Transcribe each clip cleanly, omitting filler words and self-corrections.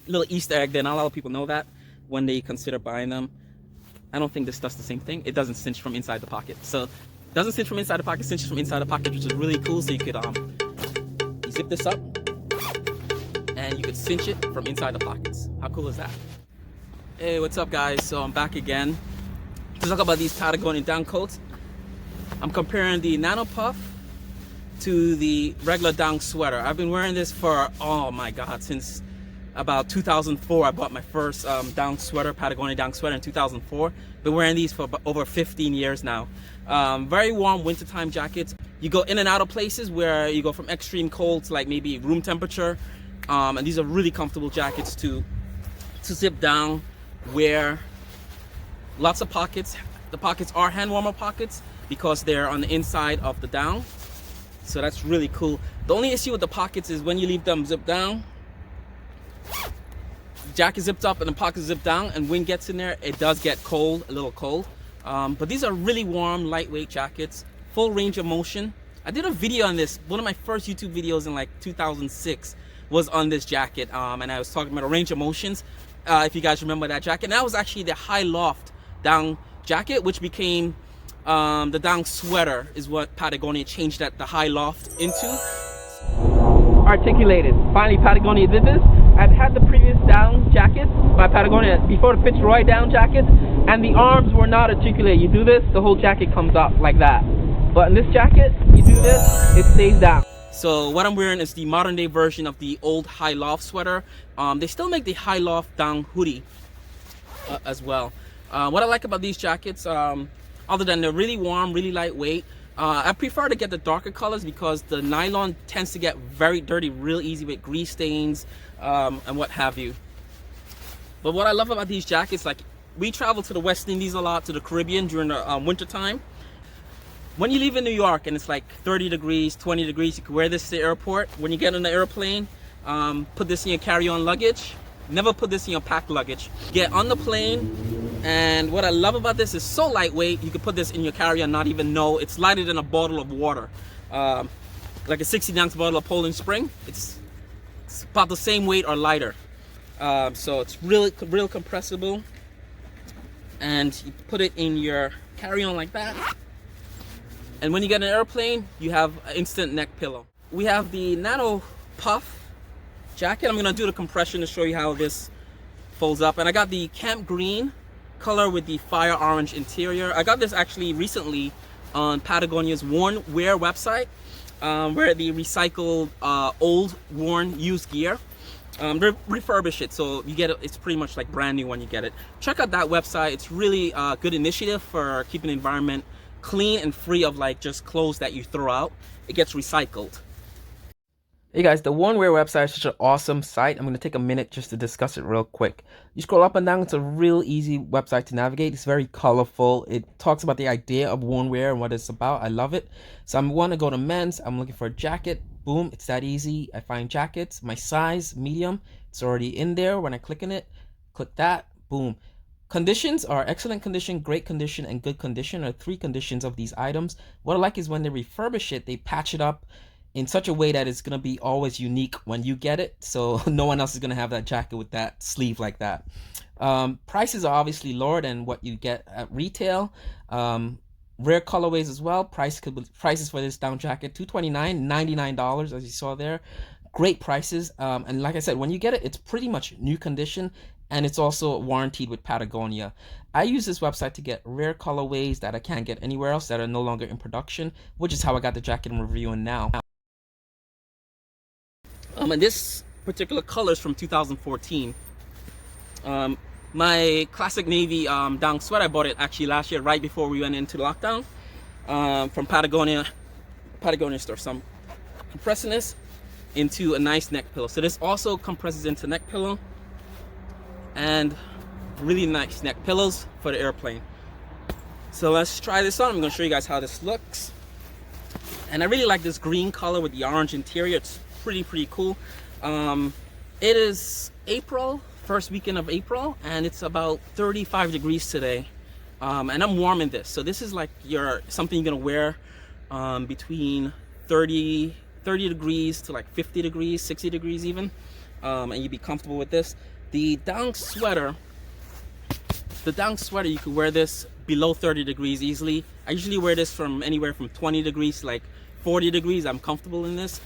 Little Easter egg there. Not a lot of people know that when they consider buying them. I don't think this does the same thing. It doesn't cinch from inside the pocket. So it doesn't cinch from inside the pocket, cinches from inside the pocket, which is really cool. So you could you zip this up and you could cinch it from inside the pockets. How cool is that? Hey, what's up guys? So I'm back again to talk about these Patagonia down coats. I'm comparing the Nano Puff to the regular down sweater. I've been wearing this for, oh my god, since about 2004. I bought my first down sweater, Patagonia down sweater in 2004. Been wearing these for over 15 years now. Very warm wintertime jackets. You go in and out of places where you go from extreme cold to like maybe room temperature. And these are really comfortable jackets to zip down, wear. Lots of pockets. The pockets are hand warmer pockets because they're on the inside of the down. So that's really cool. The only issue with the pockets is when you leave them zipped down, the jacket zipped up and the pocket zipped down, and wind gets in there, it does get cold, a little cold. But these are really warm, lightweight jackets, full range of motion. I did a video on this. One of my first YouTube videos in like 2006 was on this jacket, and I was talking about a range of motions. If you guys remember that jacket, and that was actually the high loft down jacket, which became the down sweater, is what Patagonia changed the high loft into. Articulated. Finally, Patagonia did this. I've had the previous down jackets by Patagonia before, the Fitzroy down jackets, and the arms were not articulated. You do this, the whole jacket comes up like that. But in this jacket, you do this, it stays down. So what I'm wearing is the modern day version of the old high loft sweater. They still make the high loft down hoodie as well. What I like about these jackets, other than they're really warm, really lightweight, I prefer to get the darker colors because the nylon tends to get very dirty real easy with grease stains and what have you. But what I love about these jackets, like we travel to the West Indies a lot, to the Caribbean during the winter time. When you leave in New York and it's like 30 degrees, 20 degrees, you can wear this to the airport. When you get on the airplane, put this in your carry-on luggage. Never put this in your packed luggage. Get on the plane, and what I love about this is so lightweight. You can put this in your carry-on, not even know. It's lighter than a bottle of water, like a 60-ounce bottle of Poland Spring. It's about the same weight or lighter. So it's real compressible, and you put it in your carry-on like that. And when you get an airplane, you have an instant neck pillow. We have the Nano Puff jacket. I'm gonna do the compression to show you how this folds up. And I got the camp green color with the fire orange interior. I got this actually recently on Patagonia's Worn Wear website, where they recycle old, worn, used gear. Refurbish it, so you get it. It's pretty much like brand new when you get it. Check out that website. It's really a good initiative for keeping the environment clean and free of like just clothes that you throw out. It gets recycled. Hey guys, the Worn Wear website is such an awesome site. I'm going to take a minute just to discuss it real quick. You scroll up and down, it's a real easy website to navigate. It's very colorful. It talks about the idea of worn wear and what it's about. I love it. So I want to go to men's. I'm looking for a jacket. Boom, it's that easy. I find jackets. My size, medium. It's already in there. When I click on it, click that. Boom. Conditions are excellent condition, great condition, and good condition are 3 conditions of these items. What I like is when they refurbish it, they patch it up in such a way that it's going to be always unique when you get it, so no one else is going to have that jacket with that sleeve like that. Prices are obviously lower than what you get at retail. Rare colorways as well. Prices for this down jacket, $229, $99 as you saw there. Great prices, and like I said, when you get it, it's pretty much new condition, and it's also warranted with Patagonia. I use this website to get rare colorways that I can't get anywhere else, that are no longer in production, which is how I got the jacket I'm reviewing now. And this particular color is from 2014. My classic navy down sweater, I bought it actually last year, right before we went into lockdown, from Patagonia store. So I'm compressing this into a nice neck pillow. So this also compresses into neck pillow, and really nice neck pillows for the airplane. So let's try this on. I'm going to show you guys how this looks. And I really like this green color with the orange interior. It's pretty cool. It is April, first weekend of April, and it's about 35 degrees today, and I'm warm in this. So this is like something you're gonna wear between 30 degrees to like 50 degrees, 60 degrees even. and you'd be comfortable with this. The down sweater, you could wear this below 30 degrees easily. I usually wear this from anywhere from 20 degrees to like 40 degrees. I'm comfortable in this.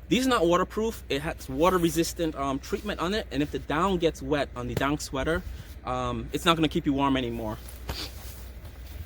These are not waterproof. It has water resistant treatment on it, and if the down gets wet on the down sweater, it's not going to keep you warm anymore.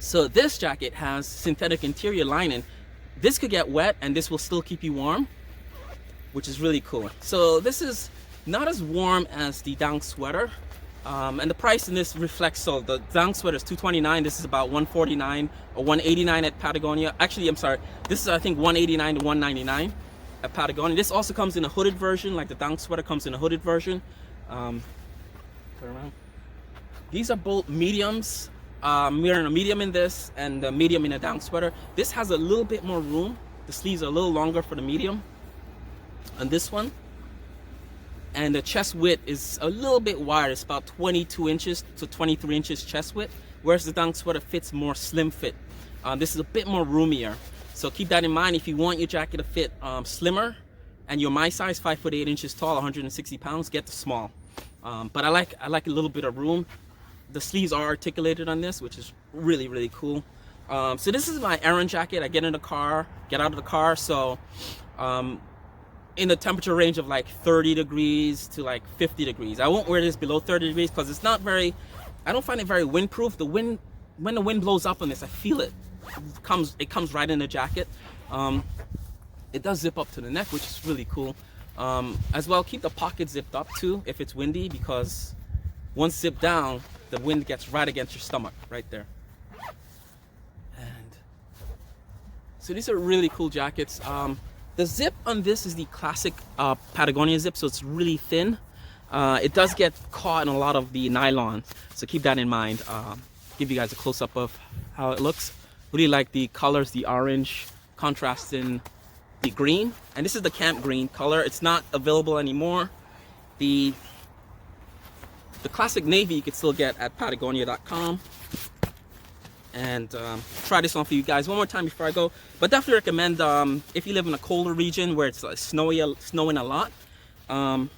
So this jacket has synthetic interior lining. This could get wet and this will still keep you warm, which is really cool. So this is not as warm as the down sweater, and the price in this reflects. So the down sweater is $229. This is about $149 or $189 at Patagonia. Actually, I'm sorry, this is I think $189 to $199 at Patagonia. This also comes in a hooded version, like the down sweater comes in a hooded version. Turn around. These are both mediums. We're in a medium in this and a medium in a down sweater. This has a little bit more room. The sleeves are a little longer for the medium on this one, and the chest width is a little bit wider. It's about 22 inches to 23 inches chest width, whereas the down sweater fits more slim fit. This is a bit more roomier, so keep that in mind. If you want your jacket to fit slimmer and you're my size, 5'8" tall, 160 pounds, get the small. But I like a little bit of room. The sleeves are articulated on this, which is really, really cool. So this is my errand jacket. I get in the car, get out of the car. So in the temperature range of like 30 degrees to like 50 degrees. I won't wear this below 30 degrees because it's not very, I don't find it very windproof. The wind, when the wind blows up on this, I feel it. It comes right in the jacket. It does zip up to the neck, which is really cool. As well, keep the pocket zipped up too if it's windy, because once zipped down, the wind gets right against your stomach, right there. And so these are really cool jackets. The zip on this is the classic Patagonia zip, so it's really thin. It does get caught in a lot of the nylon, so keep that in mind. Give you guys a close-up of how it looks. Really like the colors, the orange contrasting the green, and this is the camp green color. It's not available anymore. The classic navy you can still get at patagonia.com. And try this on for you guys one more time before I go. But definitely recommend, if you live in a colder region where it's snowing a lot, and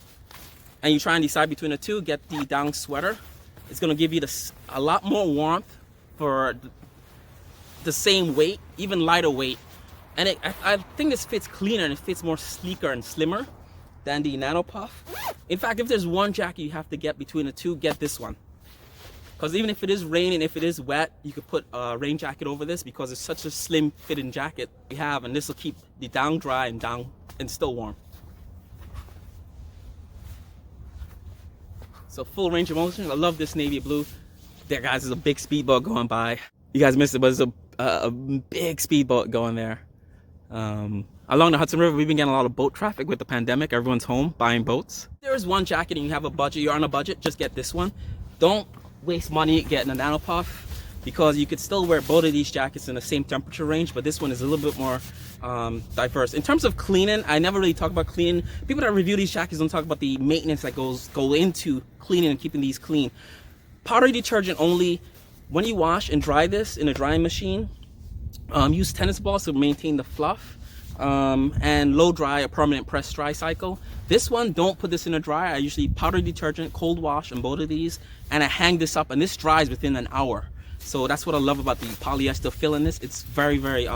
you try and decide between the two, get the down sweater. It's going to give you a lot more warmth for the same weight, even lighter weight. And I think this fits cleaner and it fits more sleeker and slimmer than the Nano Puff. In fact, if there's one jacket you have to get between the two, get this one. Because even if it is raining, if it is wet, you could put a rain jacket over this, because it's such a slim fitting jacket you have, and this will keep the down dry and still warm. So full range of motion. I love this navy blue. There, guys, is a big speedboat going by. You guys missed it, but it's a big speedboat going there. Along the Hudson River, we've been getting a lot of boat traffic with the pandemic. Everyone's home buying boats. If there's one jacket and you have a budget, you're on a budget, just get this one. Don't waste money getting a Nano Puff, because you could still wear both of these jackets in the same temperature range, but this one is a little bit more diverse. In terms of cleaning, I never really talk about cleaning. People that review these jackets don't talk about the maintenance that go into cleaning and keeping these clean. Powdery detergent only. When you wash and dry this in a drying machine, use tennis balls to maintain the fluff, and low dry, a permanent press dry cycle. This one, don't put this in a dryer. I usually powder detergent, cold wash on both of these, and I hang this up, and this dries within an hour. So that's what I love about the polyester fill in this. It's very, very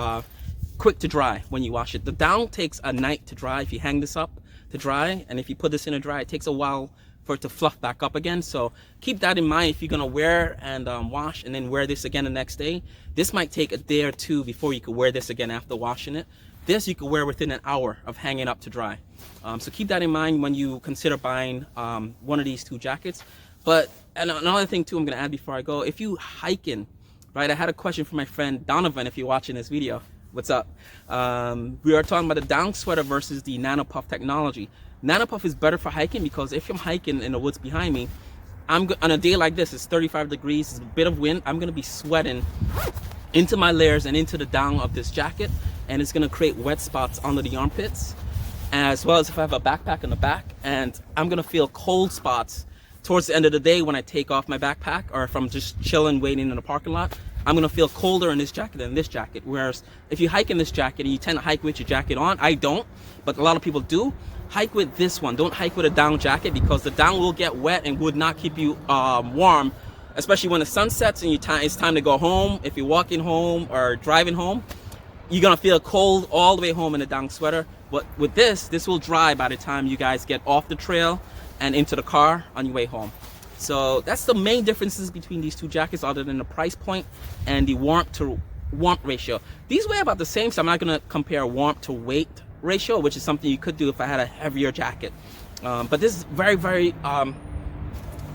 quick to dry when you wash it. The down takes a night to dry if you hang this up to dry, and if you put this in a dryer, it takes a while for it to fluff back up again. So keep that in mind if you're gonna wear and wash and then wear this again the next day. This might take a day or two before you could wear this again after washing it. This you could wear within an hour of hanging up to dry. So keep that in mind when you consider buying one of these two jackets. But and another thing too I'm gonna add before I go, if you hiking, right? I had a question from my friend Donovan, if you're watching this video. What's up? We are talking about the down sweater versus the Nano Puff technology. Nano Puff is better for hiking, because if I'm hiking in the woods behind me, on a day like this, it's 35 degrees, it's a bit of wind, I'm gonna be sweating into my layers and into the down of this jacket, and it's gonna create wet spots under the armpits, as well as if I have a backpack in the back, and I'm gonna feel cold spots towards the end of the day when I take off my backpack, or if I'm just chilling waiting in the parking lot. I'm gonna feel colder in this jacket than this jacket. Whereas if you hike in this jacket and you tend to hike with your jacket on, I don't, but a lot of people do, hike with this one. Don't hike with a down jacket because the down will get wet and would not keep you warm, especially when the sun sets and it's time to go home. If you're walking home or driving home, you're gonna feel cold all the way home in a down sweater. But with this will dry by the time you guys get off the trail and into the car on your way home. So that's the main differences between these two jackets, other than the price point and the warmth to warmth ratio. These weigh about the same, so I'm not gonna compare warmth to weight ratio, which is something you could do if I had a heavier jacket. But this is very, very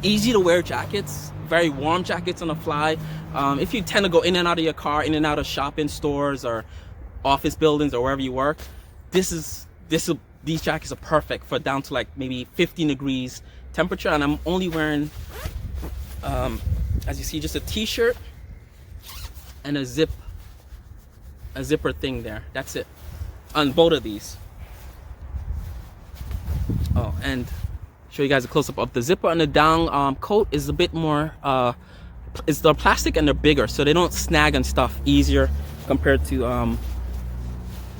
easy to wear jackets, very warm jackets on the fly. If you tend to go in and out of your car, in and out of shopping stores or office buildings or wherever you work, these jackets are perfect for down to like maybe 15 degrees temperature. And I'm only wearing, as you see, just a t-shirt and a zipper thing there. That's it on both of these. Oh, and show you guys a close-up of the zipper on the down coat is a bit more it's the plastic, and they're bigger, so they don't snag and stuff easier compared to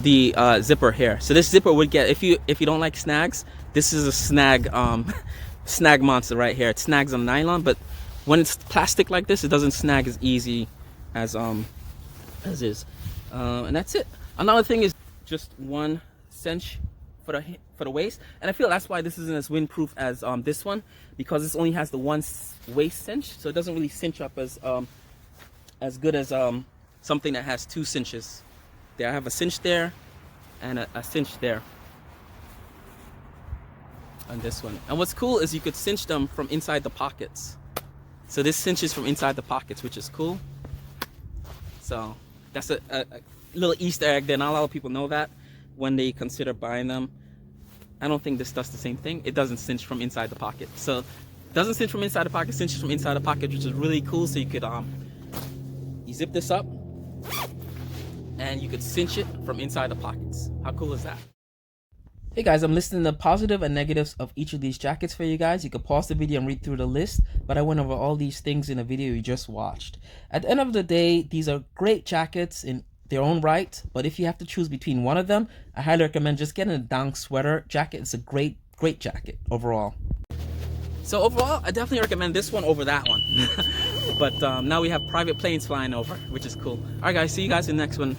the zipper here. So this zipper would get, if you don't like snags, this is a snag snag monster right here. It snags on nylon, but when it's plastic like this, it doesn't snag as easy as is. And that's it. Another thing is just one cinch for the waist, and I feel that's why this isn't as windproof as this one, because this only has the one waist cinch, so it doesn't really cinch up as good as something that has two cinches. There, I have a cinch there and a cinch there on this one. And what's cool is you could cinch them from inside the pockets. So this cinches from inside the pockets, which is cool. So that's a little Easter egg there. Not a lot of people know that when they consider buying them. I don't think this does the same thing. It doesn't cinch from inside the pocket. So it doesn't cinch from inside the pocket, cinches from inside the pocket, which is really cool. So you could you zip this up and you could cinch it from inside the pockets. How cool is that? Hey guys, I'm listing the positive and negatives of each of these jackets for you guys. You can pause the video and read through the list, but I went over all these things in the video you just watched. At the end of the day, these are great jackets in their own right, but if you have to choose between one of them, I highly recommend just getting a down sweater jacket. It's a great jacket overall. So overall, I definitely recommend this one over that one. But now we have private planes flying over, which is cool. Alright guys, see you guys in the next one.